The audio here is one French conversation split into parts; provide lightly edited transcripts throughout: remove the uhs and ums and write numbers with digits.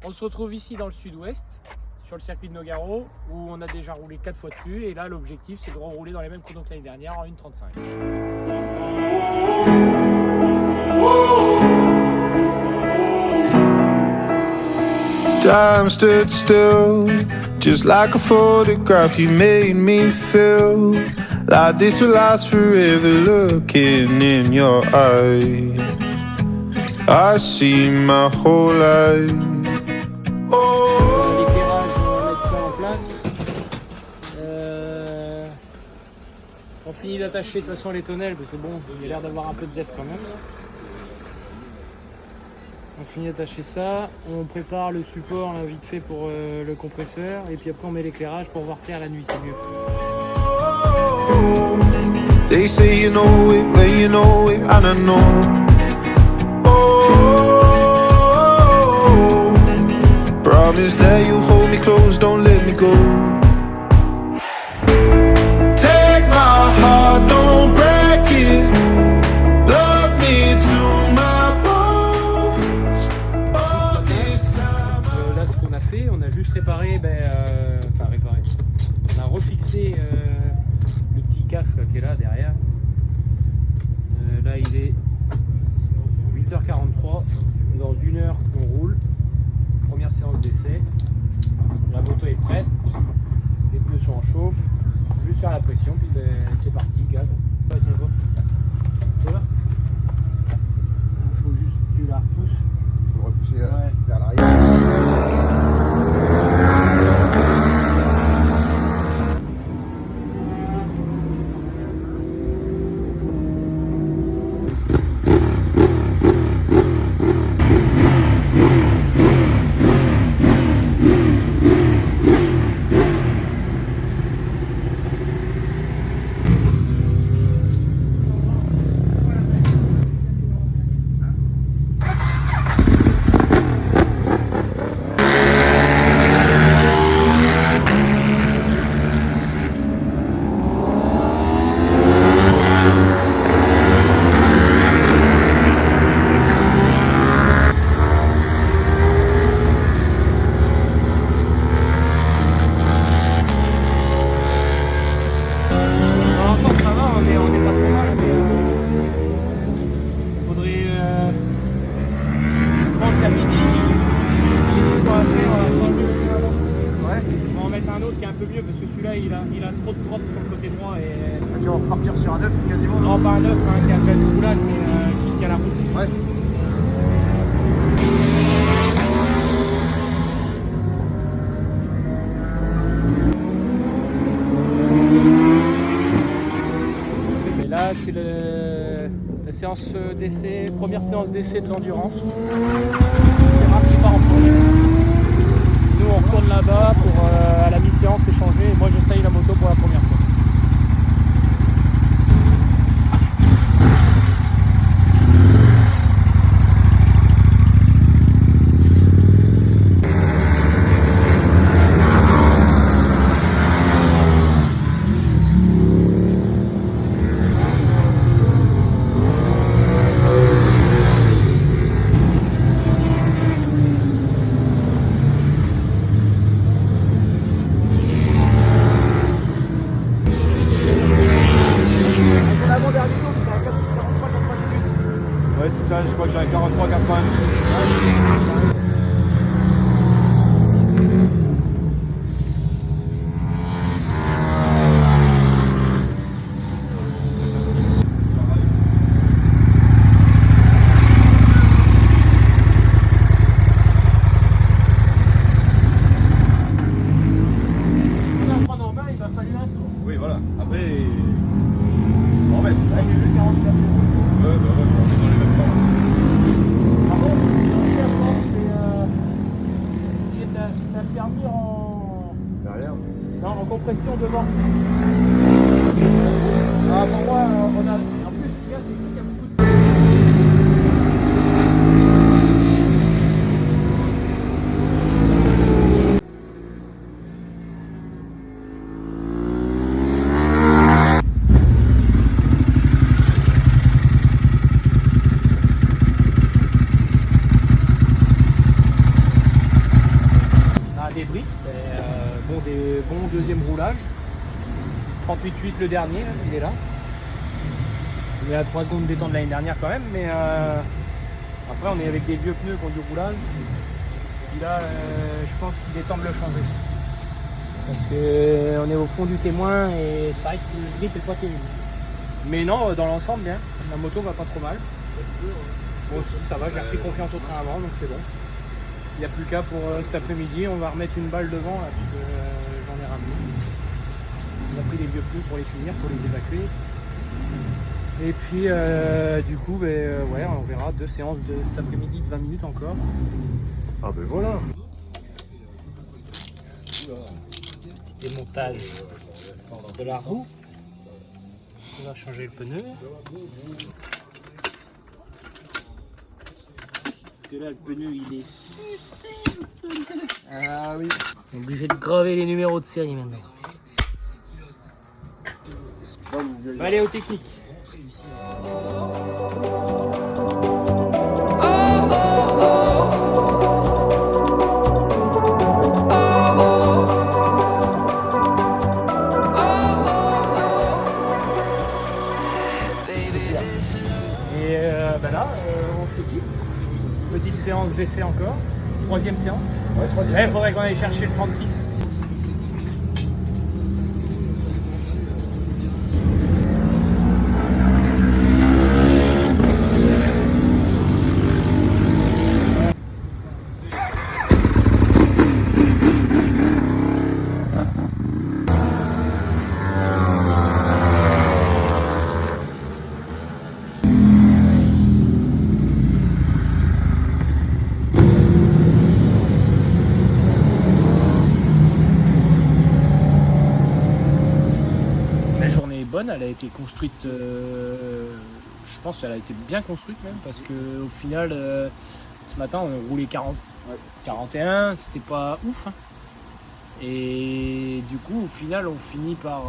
On se retrouve ici dans le sud-ouest, sur le circuit de Nogaro, où on a déjà roulé 4 fois dessus. Et là, l'objectif, c'est de rouler dans les mêmes chronos que l'année dernière en 1:35. Time stood still, just like a photograph. You made me feel like this will last forever. Looking in your eyes, I see my whole life. L'éclairage, on va mettre ça en place. On finit d'attacher de toute façon les tonnelles, parce que bon, il a l'air d'avoir un peu de zef quand même. On finit d'attacher ça, on prépare le support là, vite fait pour le compresseur, et puis après on met l'éclairage pour voir clair la nuit, c'est mieux. They say you know it, when you know it, and I know. Oh, promise that you hold me close, don't let me go. Take my heart, don't break it. Love me to my bones. All this time. Là ce qu'on a fait, on a juste réparé, on a refixé le petit cache qui est là derrière. Là il est 8h43, dans 1 heure on roule, première séance d'essai, la moto est prête, les pneus sont en chauffe, juste faire la pression, puis c'est parti, gaz. Ouais, tiens, quoi. Tu vois ? Il faut juste que tu la repousses. Il faut le repousser Ouais. vers l'arrière. Il a trop de drop sur le côté droit et. Tu vas repartir sur un 9 quasiment. Non, pas un 9 qui a fait le roulage mais qui tient la route. Ouais. Et là c'est la séance d'essai, première séance d'essai de l'endurance. C'est rapide par en projet. Nous on retourne là-bas pour à la mi-séance échanger et moi j'essaye la moto pour la première fois. Ouais, c'est ça, je crois que j'ai un 43, 80. Oui, voilà. Après, faut en mettre. Ouais, ouais, on est dans les mêmes temps. La fermure en. Derrière. Non, en compression devant. Ah, pour moi, on a. En plus, ce qu'il y a, c'est qu'il y a beaucoup de. débrief. Des bons deuxième roulage. 38,8 le dernier, là, il est là. Il est à 3 secondes des temps de l'année dernière quand même, mais après on est avec des vieux pneus qui ont du roulage. Et là, je pense qu'il est temps de le changer. Parce qu'on est au fond du témoin et c'est vrai que le grip est pas terrible. Mais non, dans l'ensemble, bien. La moto va pas trop mal. Bon, aussi, ça va, j'ai repris confiance au train avant, donc c'est bon. Il n'y a plus qu'à pour cet après-midi. On va remettre une balle devant, là, parce que j'en ai ramené. On a pris des vieux pneus pour les finir, pour les évacuer. Et puis, du coup, ouais, on verra 2 séances de cet après-midi de 20 minutes encore. Ah ben voilà. Démontage de la roue. On va changer le pneu. Parce que là, le pneu, il est sucé, le pneu. Ah oui. On est obligé de graver les numéros de série maintenant. On va aller aux techniques. On s'équipe. Petite séance d'essai encore. 3e séance. Ouais, 3e. Il faudrait qu'on aille chercher le 36. Elle a été construite, je pense qu'elle a été bien construite même, parce qu'au final, ce matin on roulait 40, 41, c'était pas ouf. Hein. Et du coup, au final, on finit par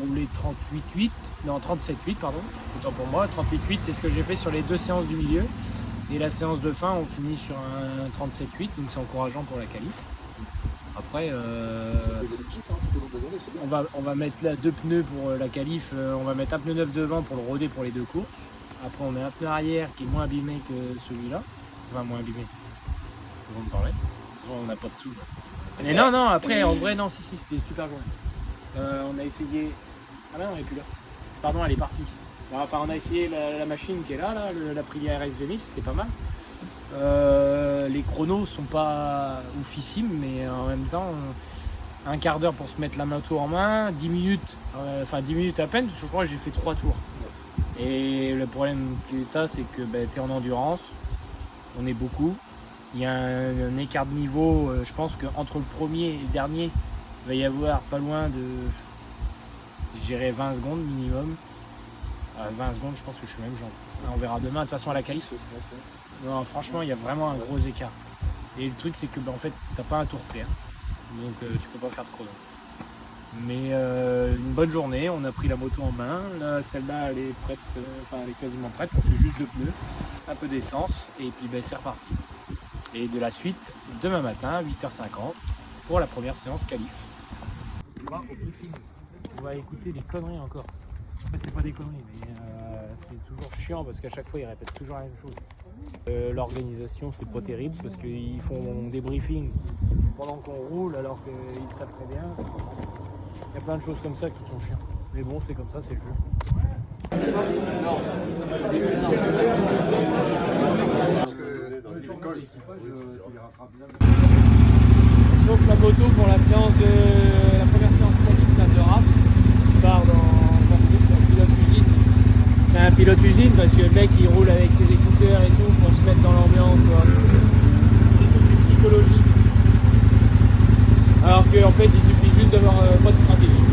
rouler 38,8, non 37,8 pardon, autant pour moi, 38,8 c'est ce que j'ai fait sur les 2 séances du milieu. Et la séance de fin, on finit sur un 37,8, donc c'est encourageant pour la qualif. Après, on va mettre là 2 pneus pour la qualif, on va mettre un pneu neuf devant pour le roder pour les 2 courses. Après on met un pneu arrière qui est moins abîmé que celui-là. Enfin moins abîmé, faisons me parler. On n'a pas de sous. Là. Mais non, après en vrai non, si c'était une super journée. On a essayé... Ah non, elle n'est plus là. Pardon, elle est partie. Enfin on a essayé la machine qui est là, l'Aprilia RS 2000, c'était pas mal. Les chronos sont pas oufissimes, mais en même temps, un quart d'heure pour se mettre la moto en main, 10 minutes, 10 minutes à peine, je crois que j'ai fait 3 tours. Et le problème que tu as, c'est que tu es en endurance, on est beaucoup, il y a un écart de niveau, je pense qu'entre le premier et le dernier, il va y avoir pas loin de, je dirais 20 secondes minimum. 20 secondes, je pense que je suis même gentil. On verra demain, de toute façon à la qualif. Non, franchement, il y a vraiment un gros écart. Et le truc, c'est que en fait, t'as pas un tour clair. Donc, tu peux pas faire de chrono. Mais une bonne journée, on a pris la moto en main. Là, celle-là, elle est prête, elle est quasiment prête. On fait juste 2 pneus, un peu d'essence, et puis c'est reparti. Et de la suite, demain matin, 8h50, pour la première séance qualif. On va écouter des conneries encore. C'est pas des conneries, mais c'est toujours chiant parce qu'à chaque fois, ils répètent toujours la même chose. L'organisation, c'est pas terrible parce qu'ils font des briefings pendant qu'on roule alors qu'ils savent très bien. Il y a plein de choses comme ça qui sont chiants. Mais bon, c'est comme ça, c'est le jeu. On chauffe la moto pour la séance la première séance qualif de rap. Je pars dans 20 minutes en pilote usine. C'est un pilote usine parce que le mec il roule avec ses écouteurs et tout pour se mettre dans l'ambiance. C'est toute une psychologie. Alors qu'en fait il suffit juste d'avoir pas de stratégie.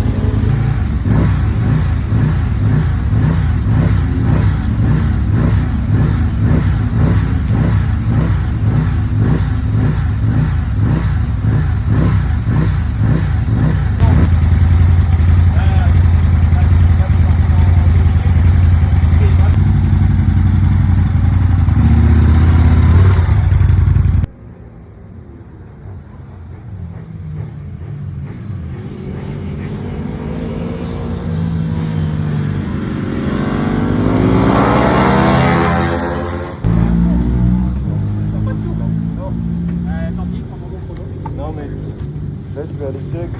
Tant pis, prends ton bon chrono. Non, mais là, je vais aller check.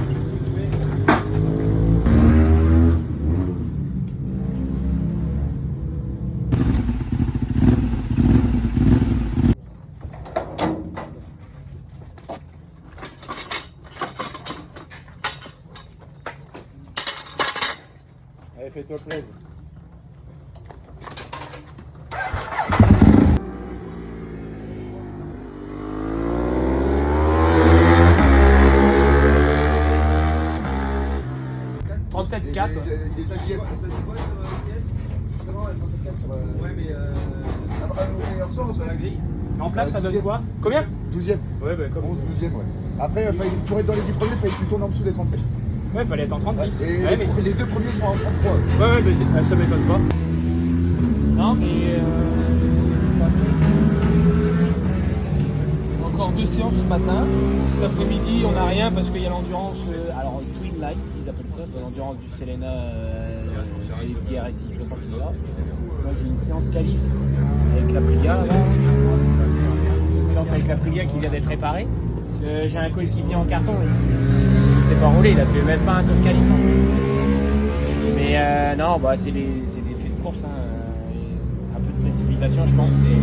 Allez, fais-toi plaisir. « 37,4. Il est stagiaire. Ça dit quoi sur l'IS? Justement, elle est 37,4 sur. Ouais, mais. Sur la grille. En place, ça donne quoi? Combien? 12ème. Ouais, bah, comme 11, 12ème, ouais. Après, pour être dans les 10 premiers, il fallait que tu tournes en dessous des 37. Ouais, il fallait être en 36. Et Ouais, mais... les deux premiers sont en 33. Ouais, mais ça m'étonne pas. Non, mais. Encore 2 séances ce matin. Cet après-midi, on n'a rien parce qu'il y a l'endurance. Alors, Twin Light, ils appellent ça. C'est l'endurance du Selena. C'est les petits RSI 60 tout ça. Moi, j'ai une séance qualif avec l'Aprilia. Une séance avec l'Aprilia qui vient d'être réparée. J'ai un coéquipier en carton. Il s'est pas roulé. Il a fait même pas un tour de qualif. Mais non, bah, c'est des faits de course. Un peu de précipitation, je pense. Et,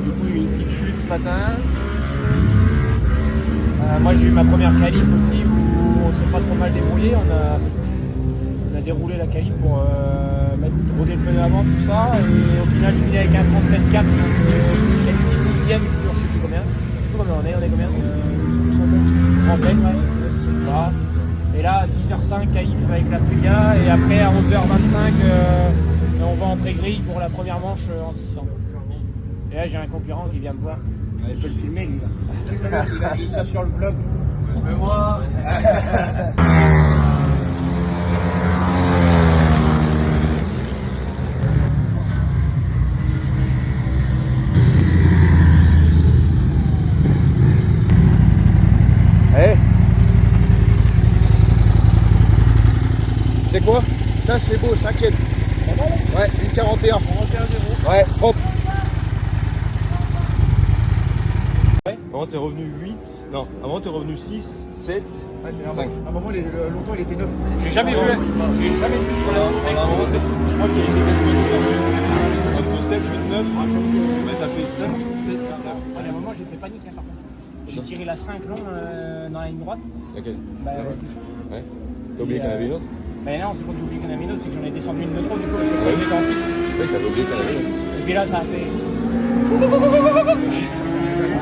du coup, une petite chute ce matin. Moi, j'ai eu ma première qualif aussi où on s'est pas trop mal débrouillé. On a déroulé la qualif pour roder le pneu avant, tout ça. Et au final, je finis avec un 37,4. Qualifié 12ème sur je sais plus combien. Je sais plus combien on est combien trentaine, ouais. Voilà. Et là, à 10h05, qualif avec la Priya. Et après, à 11h25, on va en pré-grille pour la première manche en 600. Et là, j'ai un concurrent qui vient me voir. Je peux le filmer, lui. Là. Il a mis ça sur le vlog. On peut voir. C'est quoi? Ça c'est beau, 5ème. Ouais, une 41. Ouais, propre. Avant, t'es revenu 8. Non, avant, t'es revenu 6, 7, 5. À un moment, longtemps, il était 9. J'ai jamais vu sur la mec. Je crois qu'il était quasiment Entre 7, 8, 9. Mais t'as fait 5, 6, 7, 8, 9. à un moment, j'ai fait panique là par contre. J'ai tiré la 5 long dans la ligne droite. Laquelle? Bah, tout ça. Ouais. T'as oublié qu'il y en avait une autre? Bah non, c'est pas que j'ai oublié qu'il y en avait une autre, c'est que j'en ai descendu une de trop du coup, parce que je croyais que j'étais en 6. Oui, t'avais oublié qu'il y en avait une autre. Et puis là, ça a fait.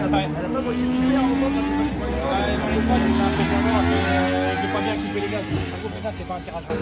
Ouais. Elle a pas moitié du père, au moment quand tu passes sur les Dans les droites, j'ai un peu de mort, j'ai pas bien coupé les gaz. C'est pour ça, c'est pas un tirage rapide.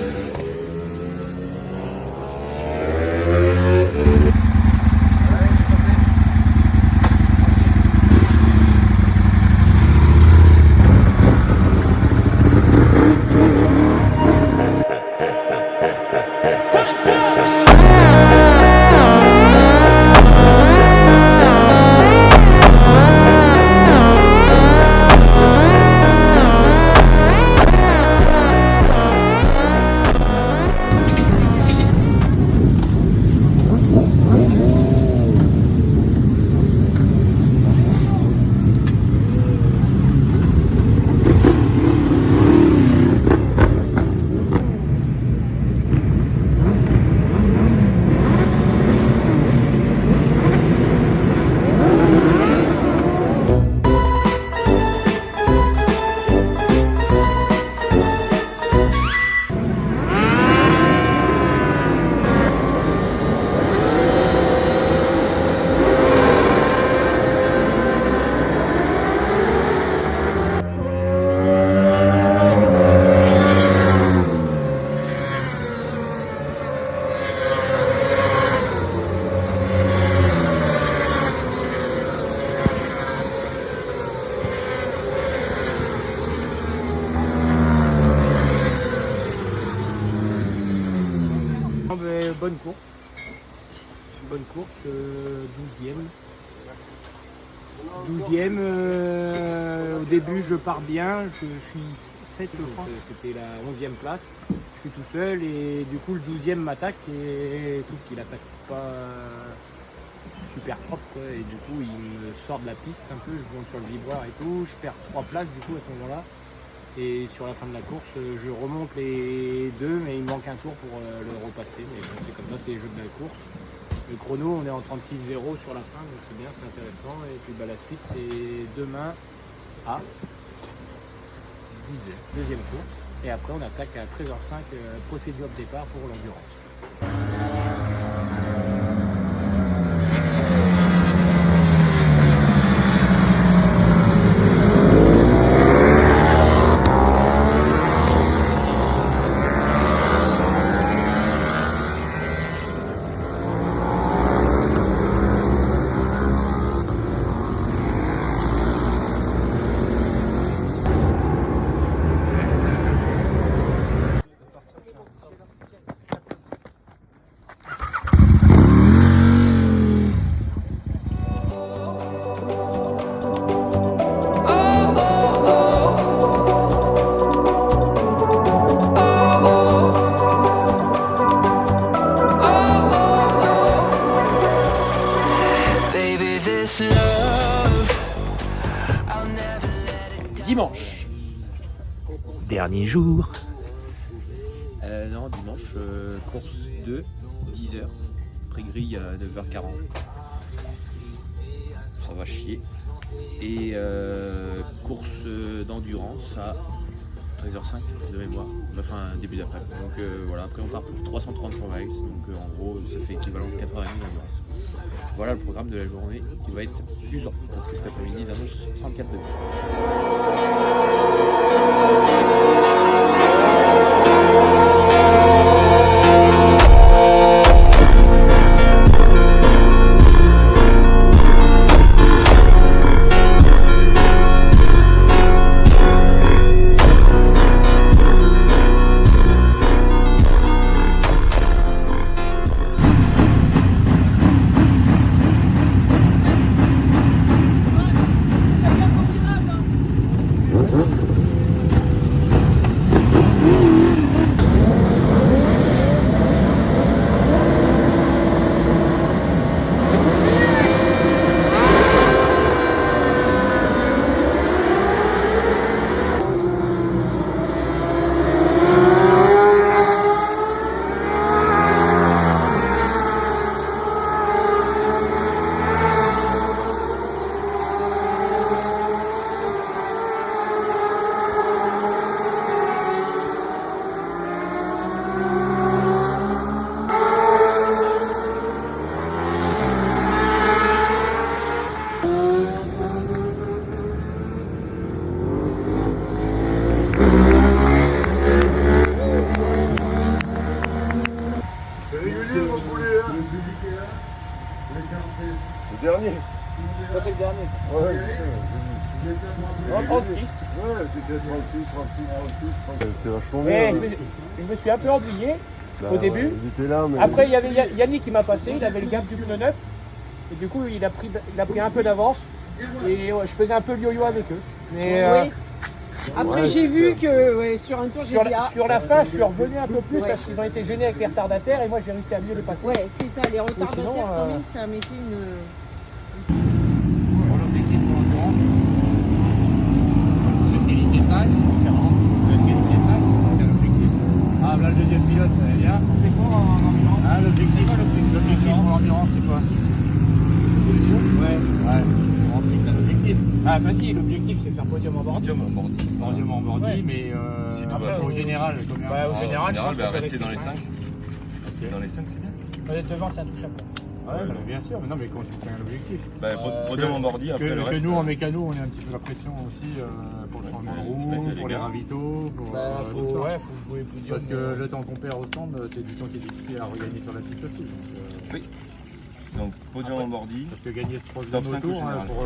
Bonne course. Bonne course, 12e. 12e, au début je pars bien, je suis 7 je crois, c'était la 11e place. Je suis tout seul et du coup le 12e m'attaque et sauf qu'il attaque pas super propre quoi, et du coup il me sort de la piste un peu, je monte sur le vibreur et tout, je perds 3 places du coup à ce moment-là. Et sur la fin de la course, je remonte les 2, mais il me manque un tour pour le repasser. Mais bon, c'est comme ça, c'est les jeux de la course. Le chrono, on est en 36-0 sur la fin, donc c'est bien, c'est intéressant. Et puis la suite, c'est demain à 10h, deuxième course. Et après, on attaque à 13h05, procédure de départ pour l'endurance. Dimanche. Dernier jour. Non, dimanche, course 2, 10h, pré-grille à 9h40. Ça va chier. Et course d'endurance à 13h05 de mémoire, enfin début d'après. Donc voilà, après on part pour 333 miles, donc en gros ça fait équivalent de 80 minutes d'endurance. Voilà le programme de la journée qui va être usant, parce que cet après-midi ils annoncent 34 degrés. Le dernier. Ça c'est le dernier. Ouais, je sais. Non, 36. Ouais, c'était 36, 36. C'est vachement Mais bien. je me suis un peu ennuyé au début. Il était là, mais. Après, il y avait Yannick qui m'a passé, il avait le gap du pneu neuf. Et du coup, il a pris un peu d'avance. Et ouais, je faisais un peu le yo-yo avec eux. Mais Oui. Après, j'ai vu que sur un tour, j'ai dit ah. sur la fin, je suis revenu un peu plus Ouais. parce qu'ils ont été gênés avec les retardataires et moi j'ai réussi à mieux les passer. Ouais, c'est ça, les retardataires sinon, quand même, ça mettait une. Pour l'objectif pour l'endurance, l'objectif est 5, l'objectif est 5, c'est l'objectif. Ah, là le deuxième pilote, il vient. On fait quoi en endurance? Ah, l'objectif pour l'endurance, c'est quoi? Position? Ouais. On se fixe un objectif. Ah, facile, l'objectif c'est faire podium en bordi. Podium en bordi, Ouais. mais Si tout après, va bien. au général, combien? Ouais, au général, je pense qu'on peut rester dans les 5. Ok. Dans les 5, c'est bien. Peut-être devant, c'est intouchable. Ouais, mais bien sûr, mais non, mais c'est un objectif. Bah, podium en bordi, après le reste. Que nous, en mécano, on a un petit peu la pression aussi pour le changement de roue, pour les ravitaux, pour tout ça. Faut jouer podium. Parce que le temps qu'on perd au stand, c'est du temps qui est difficile à regagner sur la piste aussi. Donc, Oui. Donc, podium en bordi. parce que gagner 3 Top secondes 5 au au tour, général. pour...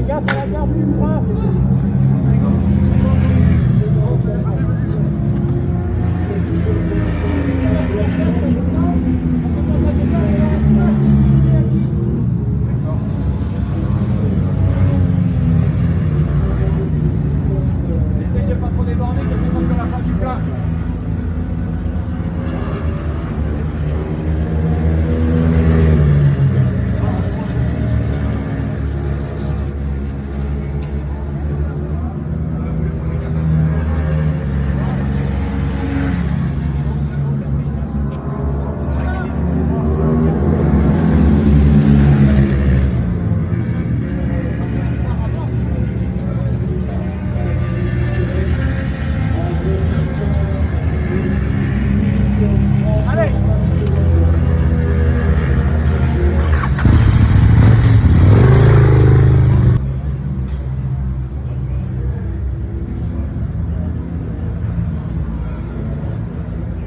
Fais gaffe à la garde du frein. Essaye de pas trop déborder, comme ça sur la fin du plat.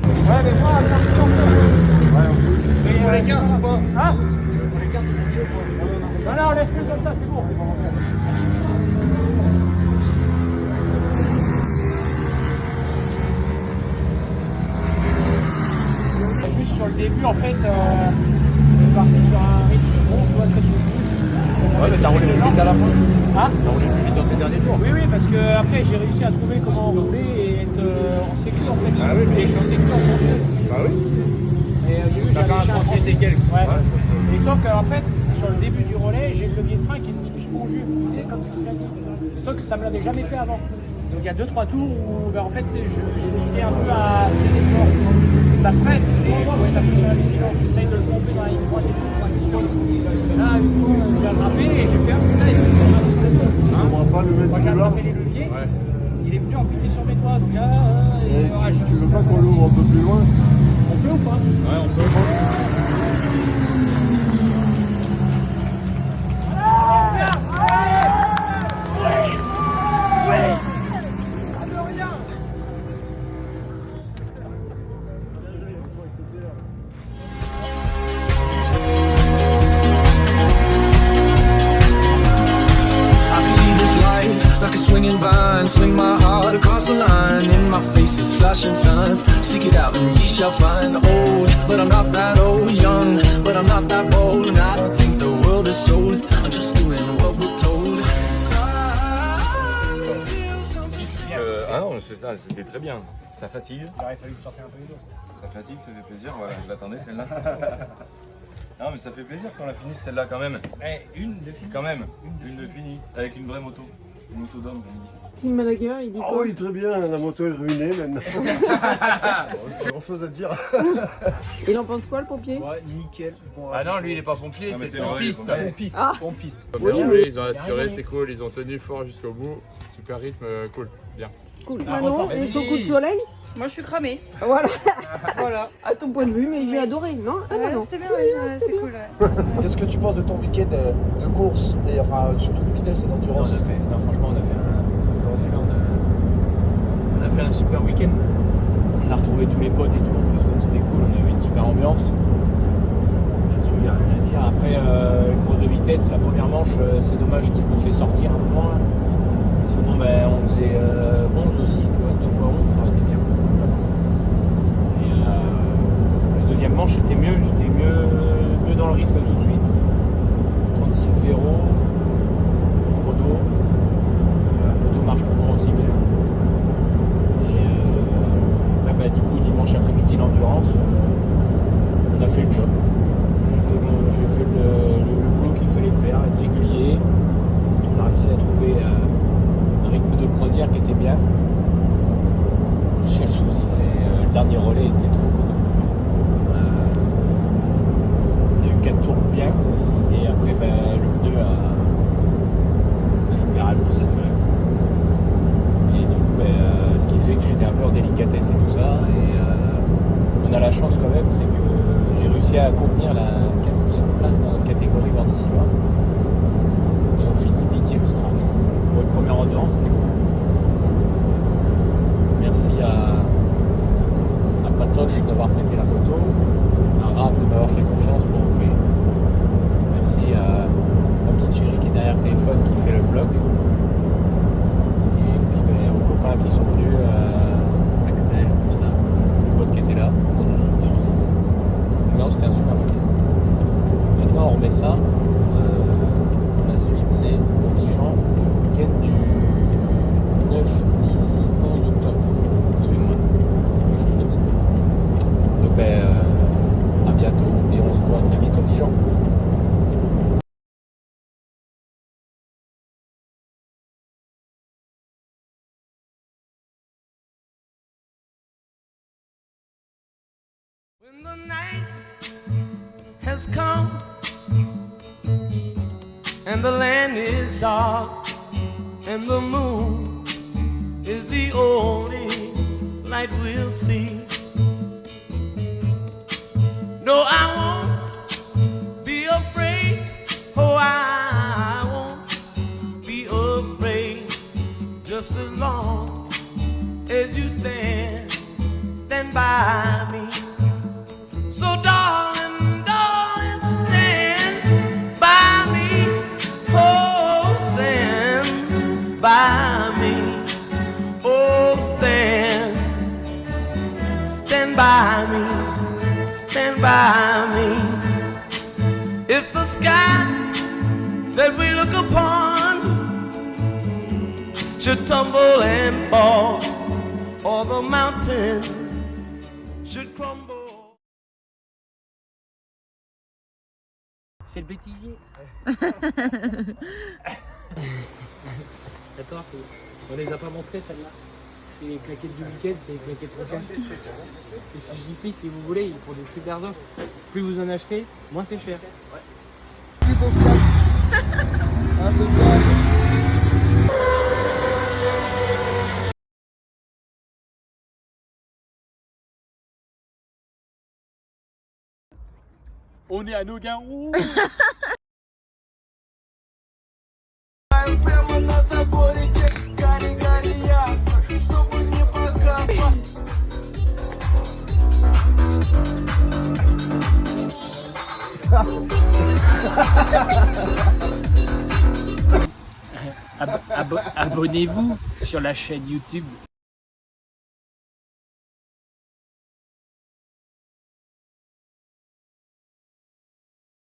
Ouais, mais moi, on les cartes ou pas? Hein? On les cartes ou pas? Non, laisse-le comme ça, c'est bon. Juste sur le début, en fait, je suis parti sur un rythme bon, tu vois, très souple. Ouais, mais t'as roulé plus vite à la fin. Hein? T'as roulé plus vite dans tes derniers tours. Oui, oui, parce que après j'ai réussi à trouver comment rouler et être en sécu en fait. Ah oui, mais et je suis sécu en tournée. Bah oui. Et j'ai vu T'as fait un 38 et quelques. Ouais. Et sauf qu'en fait, sur le début du relais, j'ai le levier de frein qui est devenu spongieux, tu sais, comme ce qu'il a dit. Et sauf que ça me l'avait jamais fait avant. Donc il y a 2-3 tours où ben, en fait j'hésitais un peu à freiner fort. Ça freine, mais il faut être un peu sur la vigilance. J'essaye de le pomper dans la ligne droite et tout pour être sûr. Et là, une fois, j'ai attrapé et j'ai fait un putain, il est tombé sur les doigts. On va pas le mettre Moi j'ai plus attrapé large. les leviers, Ouais. il est venu empiéter sur mes doigts. Donc là, Et tu veux pas qu'on l'ouvre un peu plus loin? on peut ou pas? Ouais, on peut. I see this life like a swinging vine. Swing my heart across the line. In my face is flashing signs. Seek it out and ye shall find. Old, but I'm not that old. Young, but I'm not that bold. And I don't think the world is sold. I'm just doing what we're told. Ah non, c'est ça, c'était très bien. Ça fatigue. Il aurait fallu sortir un peu les dos. Ça fatigue, ça fait plaisir. Voilà, je l'attendais celle-là. Non, mais ça fait plaisir qu'on la finisse celle-là quand même. Une de fini. Quand même, une de finie. Avec une vraie moto. Une moto d'homme, comme il dit. Team Manager, il dit Ah quoi? oui, très bien, la moto est ruinée maintenant. Pas grand chose à dire. Il en pense quoi, le pompier? Ouais, nickel. Bon, Ah non, lui il est pas pompier, Ah, mais c'est c'est vrai, pompiste. il est piste. Ah. Pompiste. Oui, Bien, mais- ils ont assuré, c'est cool, ils ont tenu fort jusqu'au bout. Super rythme, cool, bien. Cool. Ah, Manon, repars. et ton coup de soleil? Moi je suis cramée. Voilà. Voilà. À ton point de vue, mais j'ai adoré, non? Ah, Ouais, non. c'était bien, ouais, c'était cool. Ouais. Qu'est-ce que tu penses de ton week-end de course et enfin surtout de vitesse et Non, d'endurance? franchement, on a fait aujourd'hui, là, on a fait un super week-end. On a retrouvé tous les potes et tout, en plus, donc c'était cool. On avait une super ambiance. Là-dessus, il n'y a rien à dire. Après, course de vitesse, la première manche, c'est dommage que je me fais sortir un moment. Là. Sinon, ben, on faisait 11 aussi, tu vois, 2 fois 11, ça aurait été bien. Et la deuxième manche, c'était mieux. J'étais mieux dans le rythme tout de suite. 36-0. Chrono. La moto marche toujours aussi bien. Et après, bah, du coup, dimanche après-midi, l'endurance, on a fait le job. J'ai fait le boulot qu'il fallait faire, être régulier. On a réussi à trouver un rythme de croisière qui était bien. Le seul souci, c'est le dernier relais était trop court. Il y a eu 4 tours bien. Et après, bah, le pneu a littéralement saturé. Et du coup, ce qui fait que j'étais un peu en délicatesse et tout ça. Et on a la chance quand même, c'est que j'ai réussi à contenir la 4e place dans notre catégorie Bordissima. Et on finit 8e scratch. Pour une première endurance, c'était cool. Merci à Patoche vlog. Et puis aux copains qui sont venus, Axel, tout ça, les potes qui étaient là, pour nous soutenir aussi. Non, c'était un super week-end. Maintenant on remet ça. La suite c'est au Vigan, le week-end du 9, 10, 11 octobre de mémoire. Quelque chose comme ça. Donc à bientôt et on se voit très vite au Vigan. When the night has come and the land is dark and the moon is the only light we'll see. No, I won't be afraid. Oh, I won't be afraid. Just as long as you stand by me. So darling, darling, stand by me. Oh, stand by me. Oh, stand by me. Stand by me. If the sky that we look upon should tumble and fall, or the mountain should crumble. C'est le bêtisier. Attends, on les a pas montrées celles-là. C'est les claquettes du week-end, c'est les claquettes locales. C'est chez Jiffy si vous voulez, ils font des super offres. Plus vous en achetez, moins c'est cher. Plus beau flash. Un peu flash. On est à Nogaro. Abonnez-vous sur la chaîne YouTube